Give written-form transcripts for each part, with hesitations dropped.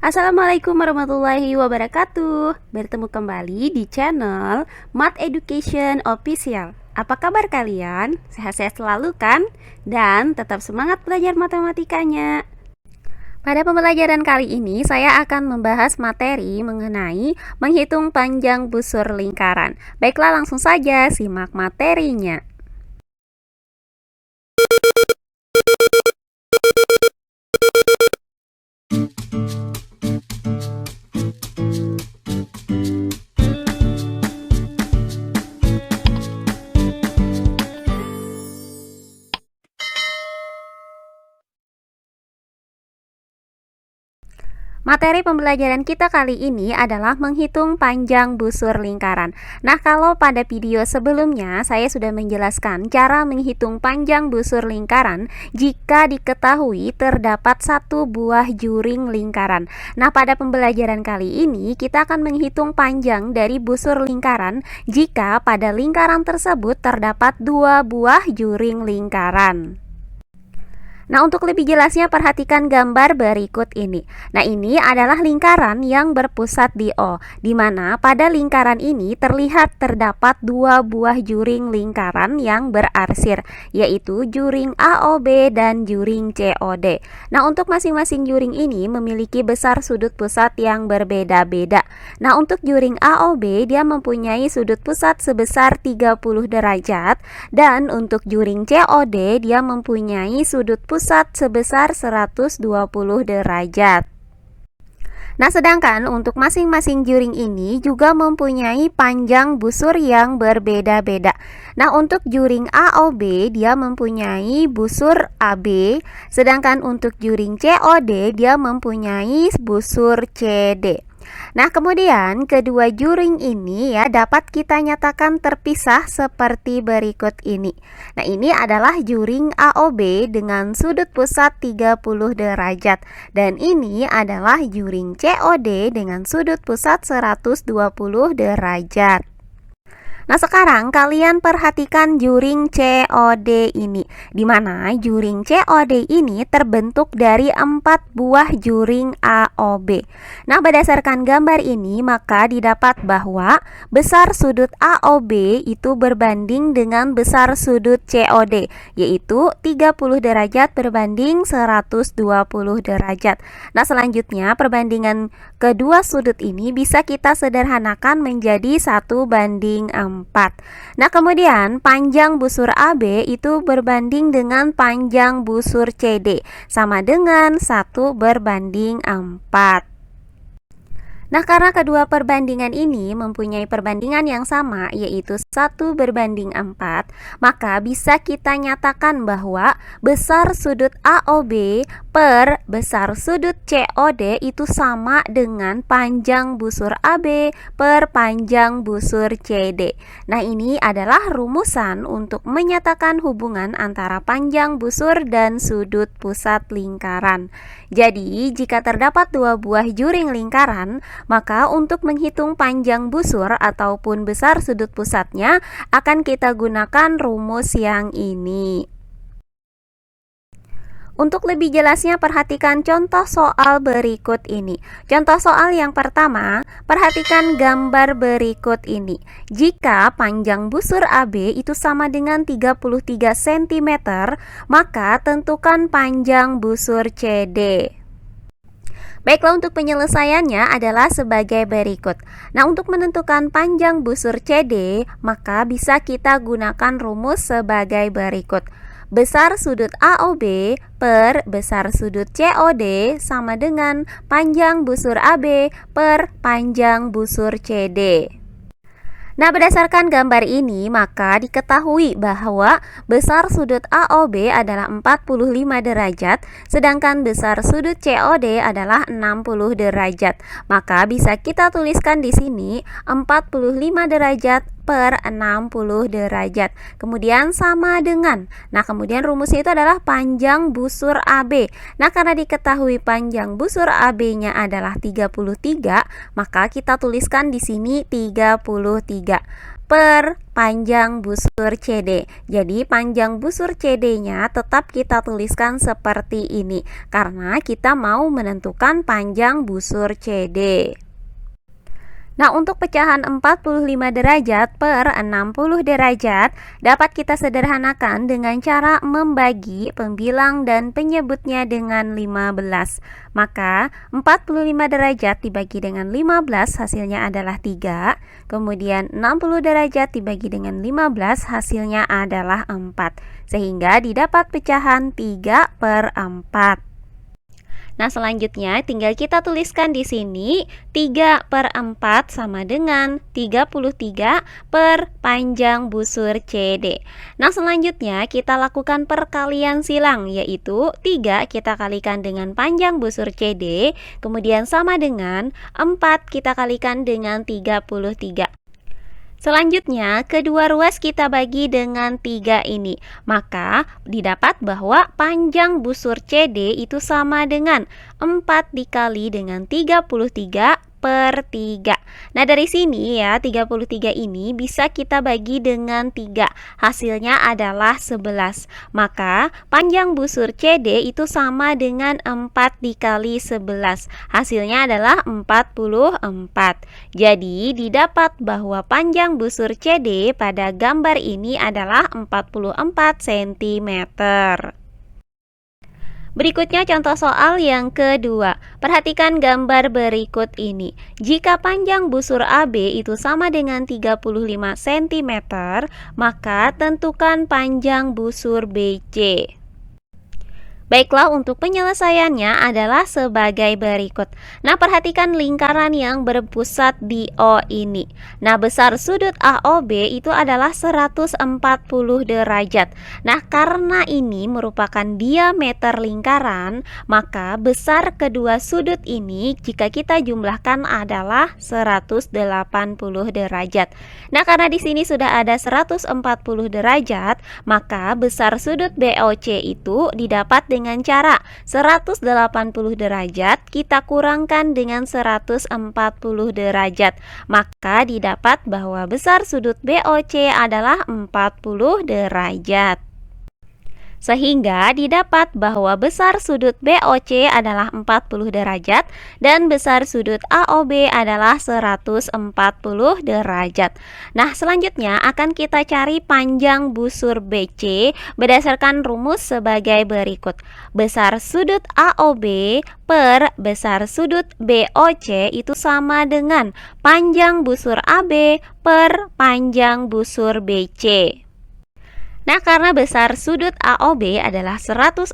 Assalamualaikum warahmatullahi wabarakatuh. Bertemu kembali di channel Math Education Official. Apa kabar kalian? Sehat-sehat selalu kan? Dan tetap semangat belajar matematikanya. Pada pembelajaran kali ini saya akan membahas materi mengenai menghitung panjang busur lingkaran. Baiklah, langsung saja simak materinya. Materi pembelajaran kita kali ini adalah menghitung panjang busur lingkaran. Nah, kalau pada video sebelumnya saya sudah menjelaskan cara menghitung panjang busur lingkaran jika diketahui terdapat satu buah juring lingkaran. Nah, pada pembelajaran kali ini kita akan menghitung panjang dari busur lingkaran jika pada lingkaran tersebut terdapat dua buah juring lingkaran. Nah, untuk lebih jelasnya perhatikan gambar berikut ini. Nah, ini adalah lingkaran yang berpusat di O, di mana pada lingkaran ini terlihat terdapat dua buah juring lingkaran yang berarsir, yaitu juring AOB dan juring COD. Nah, untuk masing-masing juring ini memiliki besar sudut pusat yang berbeda-beda. Nah, untuk juring AOB dia mempunyai sudut pusat sebesar 30 derajat, dan untuk juring COD dia mempunyai sudut pusat sebesar 120 derajat. Nah, sedangkan untuk masing-masing juring ini juga mempunyai panjang busur yang berbeda-beda. Nah, untuk juring AOB dia mempunyai busur AB, sedangkan untuk juring COD dia mempunyai busur CD. Nah, kemudian kedua juring ini ya dapat kita nyatakan terpisah seperti berikut ini. Nah, ini adalah juring AOB dengan sudut pusat 30 derajat dan ini adalah juring COD dengan sudut pusat 120 derajat. Nah, sekarang kalian perhatikan juring COD ini, di mana juring COD ini terbentuk dari 4 buah juring AOB. Nah, berdasarkan gambar ini maka didapat bahwa besar sudut AOB itu berbanding dengan besar sudut COD, yaitu 30 derajat berbanding 120 derajat. Nah, selanjutnya perbandingan kedua sudut ini bisa kita sederhanakan menjadi 1:4. Nah, kemudian panjang busur AB itu berbanding dengan panjang busur CD, sama dengan 1:4. Nah, karena kedua perbandingan ini mempunyai perbandingan yang sama, yaitu 1:4, maka bisa kita nyatakan bahwa besar sudut AOB per besar sudut COD itu sama dengan panjang busur AB per panjang busur CD. Nah, ini adalah rumusan untuk menyatakan hubungan antara panjang busur dan sudut pusat lingkaran. Jadi, jika terdapat dua buah juring lingkaran, maka untuk menghitung panjang busur ataupun besar sudut pusatnya akan kita gunakan rumus yang ini. Untuk lebih jelasnya perhatikan contoh soal berikut ini. Contoh soal yang pertama, perhatikan gambar berikut ini. Jika panjang busur AB itu sama dengan 33 cm, maka tentukan panjang busur CD. Baiklah, untuk penyelesaiannya adalah sebagai berikut. Nah, untuk menentukan panjang busur CD, maka bisa kita gunakan rumus sebagai berikut. Besar sudut AOB per besar sudut COD sama dengan panjang busur AB per panjang busur CD. Nah, berdasarkan gambar ini maka diketahui bahwa besar sudut AOB adalah 45 derajat, sedangkan besar sudut COD adalah 60 derajat. Maka bisa kita tuliskan di sini 45 derajat per 60 derajat. Kemudian sama dengan, nah kemudian rumusnya itu adalah panjang busur AB. Nah, karena diketahui panjang busur AB-nya adalah 33, maka kita tuliskan di sini 33 per panjang busur CD. Jadi panjang busur CD-nya tetap kita tuliskan seperti ini karena kita mau menentukan panjang busur CD. Nah, untuk pecahan 45 derajat per 60 derajat dapat kita sederhanakan dengan cara membagi pembilang dan penyebutnya dengan 15. Maka 45 derajat dibagi dengan 15 hasilnya adalah 3. Kemudian 60 derajat dibagi dengan 15 hasilnya adalah 4. Sehingga didapat pecahan 3 per 4. Nah, selanjutnya tinggal kita tuliskan di sini 3 per 4 sama dengan 33 per panjang busur CD. Nah, selanjutnya kita lakukan perkalian silang, yaitu 3 kita kalikan dengan panjang busur CD, kemudian sama dengan 4 kita kalikan dengan 33. Selanjutnya, kedua ruas kita bagi dengan 3 ini. Maka, didapat bahwa panjang busur CD itu sama dengan 4 dikali dengan 33 per 3. Nah, dari sini ya, 33 ini bisa kita bagi dengan 3. Hasilnya adalah 11. Maka, panjang busur CD itu sama dengan 4 dikali 11. Hasilnya adalah 44. Jadi, didapat bahwa panjang busur CD pada gambar ini adalah 44 cm. Berikutnya contoh soal yang kedua. Perhatikan gambar berikut ini. Jika panjang busur AB itu sama dengan 35 cm, maka tentukan panjang busur BC. Baiklah, untuk penyelesaiannya adalah sebagai berikut. Nah, perhatikan lingkaran yang berpusat di O ini. Nah, besar sudut AOB itu adalah 140 derajat. Nah, karena ini merupakan diameter lingkaran, maka besar kedua sudut ini jika kita jumlahkan adalah 180 derajat. Nah, karena di sini sudah ada 140 derajat, maka besar sudut BOC itu didapat dengan cara 180 derajat kita kurangkan dengan 140 derajat, maka didapat bahwa besar sudut BOC adalah 40 derajat. Sehingga didapat bahwa besar sudut BOC adalah 40 derajat dan besar sudut AOB adalah 140 derajat. Nah, selanjutnya akan kita cari panjang busur BC berdasarkan rumus sebagai berikut. Besar sudut AOB per besar sudut BOC itu sama dengan panjang busur AB per panjang busur BC. Nah, karena besar sudut AOB adalah 140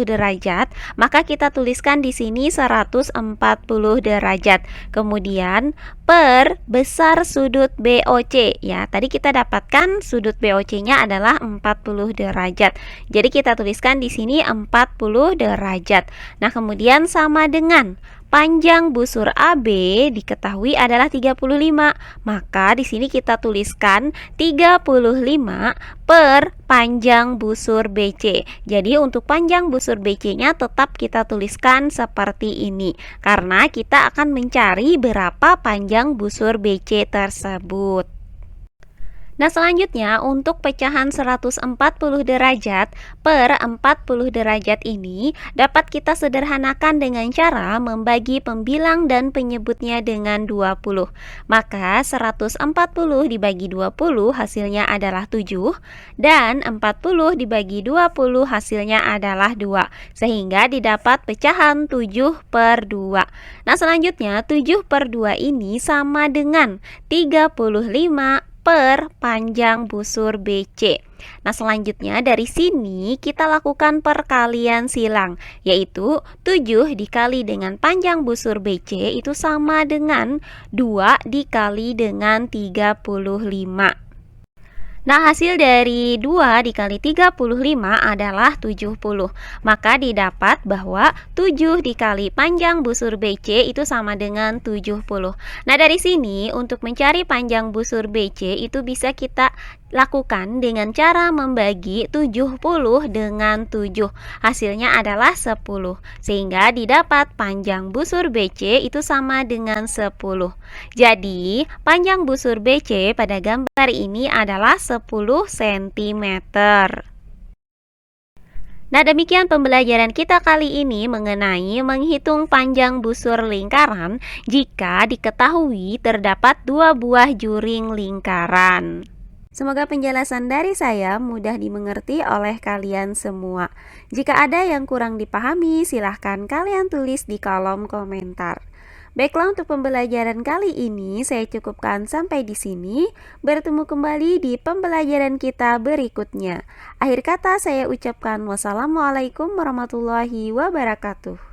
derajat, maka kita tuliskan di sini 140 derajat. Kemudian per besar sudut BOC. Ya, tadi kita dapatkan sudut BOC-nya adalah 40 derajat. Jadi kita tuliskan di sini 40 derajat. Nah, kemudian sama dengan panjang busur AB diketahui adalah 35. Maka di sini kita tuliskan 35 per panjang busur BC. Jadi untuk panjang busur BC-nya tetap kita tuliskan seperti ini karena kita akan mencari berapa panjang busur BC tersebut. Nah, selanjutnya untuk pecahan 140 derajat per 40 derajat ini dapat kita sederhanakan dengan cara membagi pembilang dan penyebutnya dengan 20. Maka 140 dibagi 20 hasilnya adalah 7 dan 40 dibagi 20 hasilnya adalah 2. Sehingga didapat pecahan 7 per 2. Nah, selanjutnya 7 per 2 ini sama dengan 35 per panjang busur BC. Nah, selanjutnya dari sini kita lakukan perkalian silang, yaitu 7 dikali dengan panjang busur BC itu sama dengan 2 dikali dengan 35. Nah, hasil dari 2 dikali 35 adalah 70. Maka didapat bahwa 7 dikali panjang busur BC itu sama dengan 70. Nah, dari sini untuk mencari panjang busur BC itu bisa kita Lakukan dengan cara membagi 70 dengan 7. Hasilnya adalah 10. Sehingga didapat panjang busur BC itu sama dengan 10. Jadi, panjang busur BC pada gambar ini adalah 10 cm. Nah, demikian pembelajaran kita kali ini mengenai menghitung panjang busur lingkaran jika diketahui terdapat dua buah juring lingkaran. Semoga penjelasan dari saya mudah dimengerti oleh kalian semua. Jika ada yang kurang dipahami, silahkan kalian tulis di kolom komentar. Baiklah, untuk pembelajaran kali ini saya cukupkan sampai di sini. Bertemu kembali di pembelajaran kita berikutnya. Akhir kata saya ucapkan wassalamualaikum warahmatullahi wabarakatuh.